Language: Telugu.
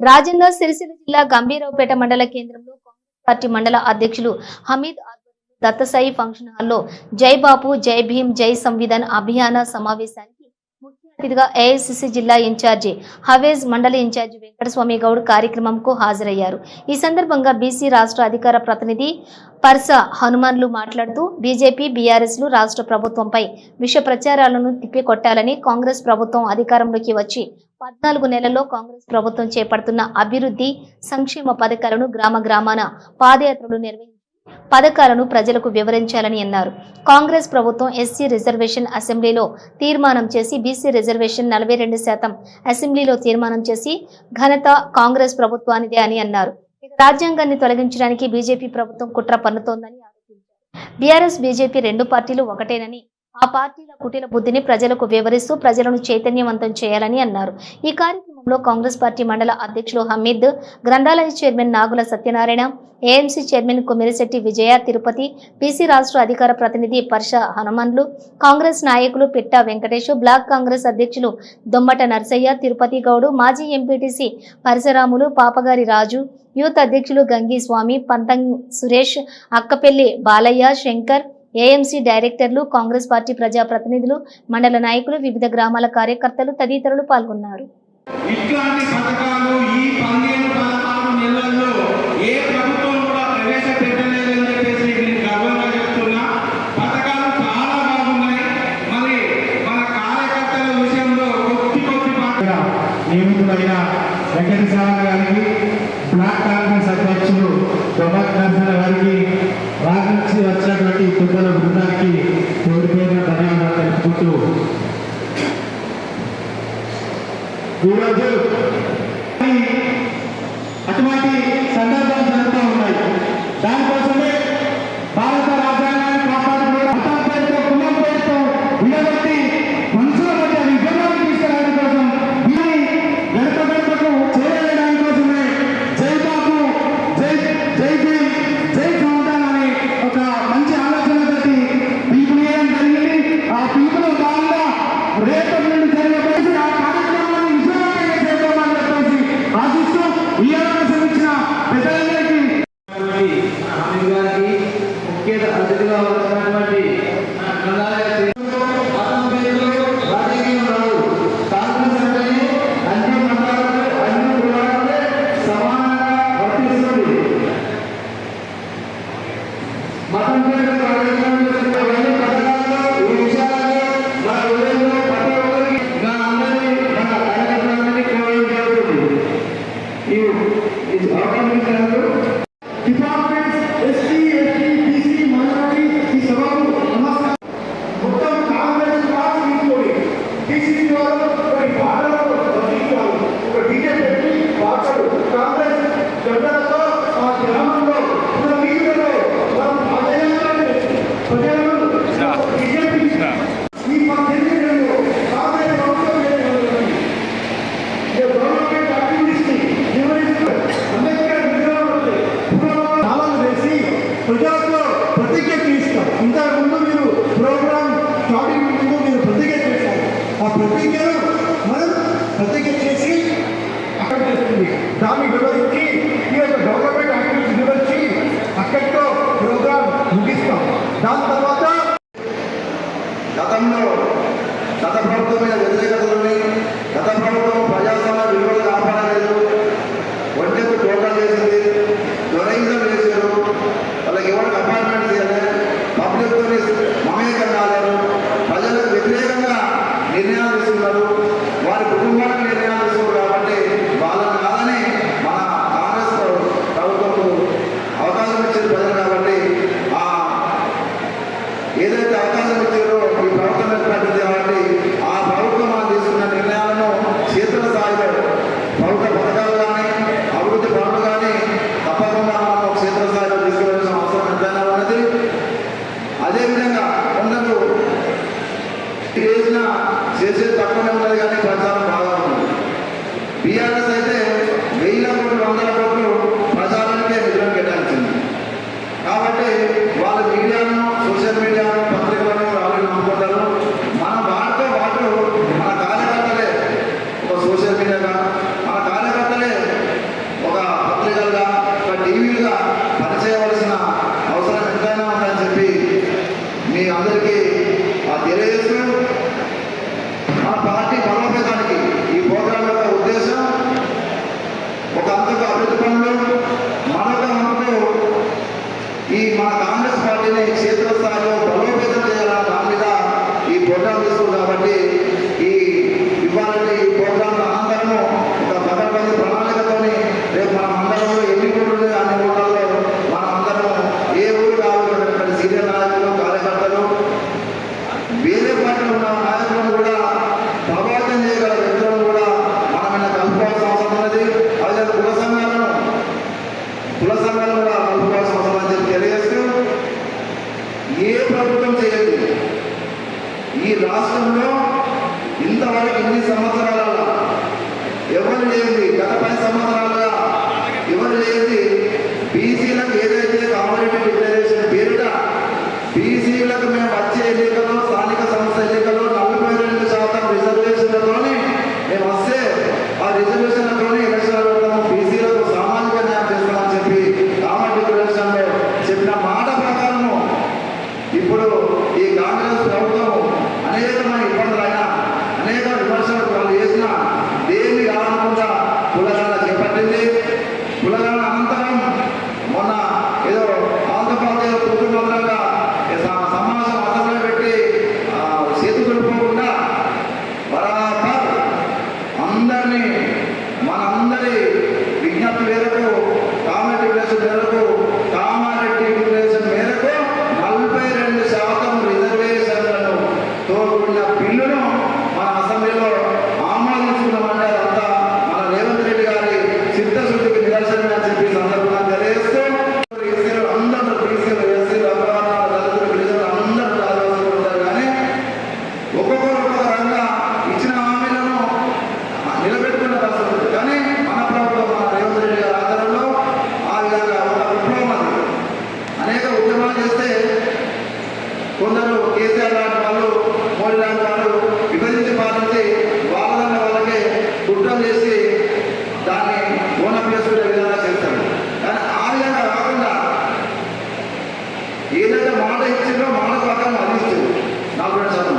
రాజన్న సిరిసిల్ల జిల్లా గంభీరావుపేట మండల కేంద్రంలో కాంగ్రెస్ పార్టీ మండల అధ్యక్షులు హమీద్ దత్తసాయి ఫంక్షన్ హాల్లో జై బాపు జై భీం జై సంవిధాన్ అభియాన సమావేశానికి ముఖ్య అతిథిగా ఏఐసిసి జిల్లా ఇన్ఛార్జి హవేజ్ మండలి ఇన్ఛార్జి వెంకటస్వామి గౌడ్ కార్యక్రమంకు హాజరయ్యారు. ఈ సందర్భంగా బీసీ రాష్ట్ర అధికార ప్రతినిధి పర్స హనుమాన్లు మాట్లాడుతూ బీజేపీ బీఆర్ఎస్లు రాష్ట్ర ప్రభుత్వంపై విష ప్రచారాలను తిప్పికొట్టాలని, కాంగ్రెస్ ప్రభుత్వం అధికారంలోకి వచ్చి 14 నెలల్లో కాంగ్రెస్ ప్రభుత్వం చేపడుతున్న అభివృద్ధి సంక్షేమ పథకాలను గ్రామ గ్రామాన పాదయాత్రలు నిర్వహించి పథకాలను ప్రజలకు వివరించాలని అన్నారు. కాంగ్రెస్ ప్రభుత్వం ఎస్సీ రిజర్వేషన్ అసెంబ్లీలో తీర్మానం చేసి బీసీ రిజర్వేషన్ 42% అసెంబ్లీలో తీర్మానం చేసి ఘనత కాంగ్రెస్ ప్రభుత్వానిదే అని అన్నారు. రాజ్యాంగాన్ని తొలగించడానికి బీజేపీ ప్రభుత్వం కుట్ర పన్నుతోందని ఆరోపించారు. బీఆర్ఎస్ బీజేపీ రెండు పార్టీలు ఒకటేనని, ఆ పార్టీల కుటిల బుద్ధిని ప్రజలకు వివరిస్తూ ప్రజలను చైతన్యవంతం చేయాలని అన్నారు. ఈ కార్యక్రమంలో కాంగ్రెస్ పార్టీ మండల అధ్యక్షులు హమీద్, గ్రంథాలయ చైర్మన్ నాగుల సత్యనారాయణ, ఏఎంసీ చైర్మన్ కుమిరిశెట్టి విజయ తిరుపతి, బీసీ రాష్ట్ర అధికార ప్రతినిధి పర్ష హనుమాన్లు, కాంగ్రెస్ నాయకులు పిట్టా వెంకటేష్, బ్లాక్ కాంగ్రెస్ అధ్యక్షులు దొమ్మట నర్సయ్య, తిరుపతి గౌడు, మాజీ ఎంపీటీసీ పరశురాములు, పాపగారి రాజు, యూత్ అధ్యక్షులు గంగి స్వామి, పంతం సురేష్, అక్కపెల్లి బాలయ్య, శంకర్, ఏఎంసీ డైరెక్టర్లు, కాంగ్రెస్ పార్టీ ప్రజా ప్రతినిధులు, మండల నాయకులు, వివిధ గ్రామాల కార్యకర్తలు తదితరులు పాల్గొన్నారు. ఇట్లాంటి పథకాలు ఈ 15-16 నెలల్లో ఏ ప్రభుత్వం కూడా ప్రవేశపెట్టలేదని చెప్పేసి నేను గర్వంగా చెప్తున్నా. పథకాలు చాలా బాగున్నాయి. మరి మన కార్యకర్తల విషయంలో కొద్ది నియమితులైన వెంకటేశ్వర గారికి, బ్లాక్ కాంగ్రెస్ అధ్యక్షులు దొమ్మట్ నరసయ్య గారికి, రాజు వచ్చినటువంటి పెద్దల బృందానికి పేరు పేరున ధన్యవాదాలు తెలుపుకుంటూ ఈరోజు అటువంటి సందర్భాలు జరుగుతూ ఉన్నాయి. దానికోసమే భారత రాజ్యాంగాన్ని కాపాడుకోవడం, మతం పేరుతో, కులం పేరుతో విడగొట్టి మనుషుల మధ్య విభజనలు తీసుకురావడం కోసం, దీన్ని గడప గడపకు చేరవేయడానికి కోసమే జై బాపు జై జై భీం జై సంవిధాన్ అని ఒక మంచి ఆలోచనతోటి పిలుపునియడం జరిగింది. ఆ పిలుపులో భాగంగా రేపటి నుండి జరిగే ఆ కార్యక్రమాన్ని విజయవంతంగా చేద్దామని చెప్పేసి ఆశిస్తూ ఈ అవకాశం ఇచ్చిన పెద్దలందరికీ, ముఖ్య అతిథిగా వచ్చినటువంటి ప్రతిజ్ఞ చేస్తాం. ఇంతకుముందు మీరు ప్రోగ్రామ్ స్టార్టింగ్ ముందు మీరు ప్రతిజ్ఞ చేశారు. ఆ ప్రతిజ్ఞను మనం ప్రతిజ్ఞ చేసి అక్కడ చేస్తుంది. దాన్ని వివరించి ఈ యొక్క డెవలప్మెంట్ యాక్టివిటీస్ వివరించి అక్కడితో ప్రోగ్రామ్ ముగిస్తాం. దాని తర్వాత గతంలో గత ప్రభుత్వం మీద వ్యతిరేకతలని, గత ప్రభుత్వం ప్రజాస్వామ్య విలువలు కాపాడలేదు, ఒంటెకు టోటల్ చేసింది, దొరైజం చేశారు, వాళ్ళకి ఎవరికి అపార్ట్మెంట్ చేయాలి, పబ్లిక్తో మమేకం కాలేరు, ప్రజలకు వ్యతిరేకంగా నిర్ణయాలు తీసుకున్నారు, వారి కుటుంబానికి నిర్ణయాలు తీసుకున్నారు. కాబట్టి వాళ్ళని కాదని మన కాంగ్రెస్ ప్రభుత్వం అవకాశం ఇచ్చారు ప్రజలు. కాబట్టి ఏదైతే అవకాశం ఇచ్చారో ఈ ప్రభుత్వం ఏర్పడింది. కాబట్టి ఆ ప్రభుత్వం మనం తీసుకున్న నిర్ణయాలను క్షేత్రస్థాయిలో ప్రభుత్వ పథకాలు కానీ అభివృద్ధి పనులు కానీ తప్పకుండా మనం క్షేత్రస్థాయిలో తీసుకువెళ్ళాల్సిన అవసరం ఎంతైనా ఉన్నది. అదేవిధంగా కొందరు చేసేది తక్కువనే ఉన్నది కానీ ప్రచారం బాగా ఉంది. బీఆర్ఎస్ అయితే 1000 కోట్లు 100 కోట్లు ప్రచారానికే నిధులను కేటాయించింది. కాబట్టి వాళ్ళ మీడియాను, సోషల్ మీడియాను, పత్రికలను వాళ్ళు నమ్ముకుంటారు. మన వాటితో పాటు మన కార్యకర్తలే ఒక సోషల్ మీడియాగా, మన కార్యకర్తలే రాష్ట్రంలో ఇంతవరకు ఇన్ని సంవత్సరాలలో ఎవరు లేని గత 10 సంవత్సరాలుగా ఎవరు లేని బీసీలకు ఏదైతే కామరెడ్డి డిక్లరేషన్ పేరుట బీసీలకు మేము వచ్చే ఎన్నికల్లో స్థానిక సంస్థ ఎన్నికల్లో 42% రిజర్వేషన్లతోనే మేము వస్తే ఆ రిజర్వేషన్లతోనే ఎలక్షన్ పెడతాము, బీసీలకు సామాజిక న్యాయం చేస్తామని చెప్పి కామరెడ్డి డిక్లరేషన్లో చెప్పిన మాట ప్రకారము ఇప్పుడు ఈ కాంగ్రెస్ ప్రభుత్వం అనేకమైన ఇబ్బందులైనా అనేక విమర్శలు వాళ్ళు చేసిన దేని కారణంగా కులగణన చేపట్టింది. కులగణన అనంతరం మొన్న ఏదో ఆంధ్రప్రదేశ్ కుటుంబంగా సమాజం అసెంబ్లీ పెట్టి చేతు దులుపుకోకుండా బరాబర్ అందరినీ మనందరి విజ్ఞప్తి మేరకు కామారెడ్డి డిక్లరేషన్ మేరకు 42% రిజర్వేషన్లను తోడుకున్న బిల్లును మన అసెంబ్లీలో ఆమోదించుకున్నామంటే అదంతా మన రేవంత్ రెడ్డి గారి చిత్తశుద్ధికి నిదర్శనమే అని చెప్పి సందర్భంగా తెలియజేస్తూ బీసీలు అందరూ బీసీలు ఎస్సీలు అగ్రవర్ణాలు దళితులు గిరిజనులు అందరూ ఆదివాసులు ఉంటారు. కానీ ఒక్కొక్క రంగా ఇచ్చిన హామీలను నిలబెట్టుకునే పరిస్థితి ఉంది. కానీ మన ప్రభుత్వం మన రేవంత్ రెడ్డి గారి ఆధ్వర్యంలో ఆ విధంగా ఒక విప్లవం అది. అనేక ఉద్యమాలు చేస్తే కొందరు కేసీఆర్ లాంటి వాళ్ళు మోడీ లాంటి వాళ్ళు విభజించి పాలించి వాళ్ళకే కుట్రలు చేసి దాన్ని ఓనం చేసుకునే విధంగా చేస్తారు. కానీ ఆ విధంగా కాకుండా ఏదైతే మాట ఇచ్చిందో మాట ప్రకారం అందిస్తుంది 42%.